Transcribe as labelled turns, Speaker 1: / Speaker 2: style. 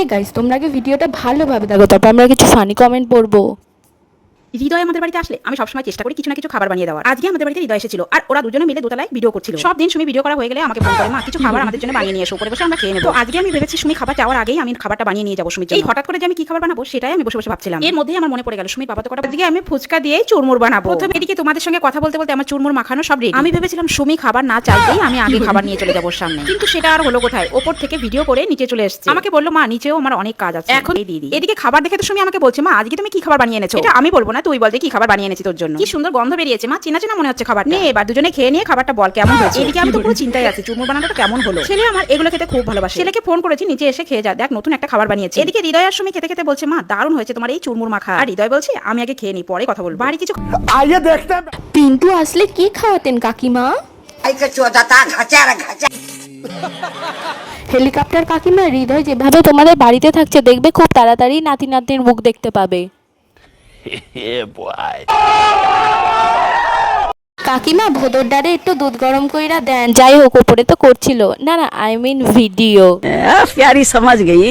Speaker 1: Hi guys, তোমরা আগে ভিডিওটা ভালোভাবে দেখো, তারপর আমরা কিছু ফানি কমেন্ট পড়বো।
Speaker 2: হৃদয় আমাদের বাড়িতে আসলে আমি সবসময় চেষ্টা করি কিছু না কিছু খাবার বানিয়ে দেওয়ার। আজকে আমাদের বাড়িতে হৃদয় এসেছিল আর ওরা দুজনে মিলে দোতলায় ভিডিও করছিল। সব দিন সুমি ভিডিও করা হয়ে গেলে আমাকে ফোন করে, মা কিছু খাবার আমাদের জন্য বানিয়ে নিয়ে এসো, করে বসে আমরা খেয়ে নেবো। তো আজকে আমি ভেবেছি সুমি খাবার চাওয়ার আগেই আমি খাবারটা বানিয়ে নিয়ে যাবো সুমির জন্য। এই হঠাৎ করে যে আমি কি খাবার বানাবো সেটাই আমি বসে বসে ভাবছিলাম। এর মধ্যেই আমার মনে পড়ে গেল সুমির বাবা তো কটা দিকে আমি ফুচকা দিয়ে চুরমুর বানাবো। প্রথমে এদিকে তোমাদের সঙ্গে কথা বলতে বলতে আমার চুরমুর মাখানো সব রেডি। আমি ভেবেছিলাম সুমি খাবার না চাইতেই আমি আগে খাবার নিয়ে চলে যাবো সামনে, কিন্তু সেটা আর হলো কোথায়। ওপর থেকে ভিডিও করে নিচে চলে এসেছে। আমাকে বললো, মা নিচেও আমার অনেক কাজ আছে, এখন এই দিদি। এদিকে খাবার দেখে তো সুমি আমাকে বলছে, মা আজকে তুমি কি খাবার বানিয়ে এনেছো? এটা আমি বলবো না, তুই বলতে কি খাবার বানিয়ে এনেছি তোর জন্য। কি সুন্দর গন্ধ বেরিয়েছে, মা চেনা চেনা মনে হচ্ছে খাবার। নে এবার দুজনে খেয়ে নিয়ে খাবারটা বল কেমন হয়েছে। এদিকে আমি তো পুরো চিন্তায় আছি চুরমুর বানানোটা কেমন হলো। ছেলে আমার এগুলো খেতে খুব ভালোবাসে। ছেলেকে ফোন করেছি নিচে এসে খেয়ে যা, দেখ নতুন একটা খাবার বানিয়েছি। এদিকে হৃদয় আর সুমি খেতে খেতে বলছে, মা দারুণ হয়েছে তোমার এই চুরমুর মাখা। আর হৃদয় বলছে, আমি আগে খেয়ে নিই পরে কথা বলবো। বাড়ি কিছু
Speaker 3: आइए देखते हैं।
Speaker 1: পিন্টু আসলে কি খাওয়াতেন কাকিমা? হেলিকপ্টার কাকিমা, হৃদয় যেভাবে তোমাদের বাড়িতে থাকছে দেখবে খুব তাড়াতাড়ি নাতি নাতনির মুখ দেখতে পাবে। কাকিমা ভোদর ডারে একটু দুধ গরম কইরা দেন। যাই হোক, ওপরে তো করছিল না, আই মিন ভিডিও।
Speaker 4: प्यारी समझ गई।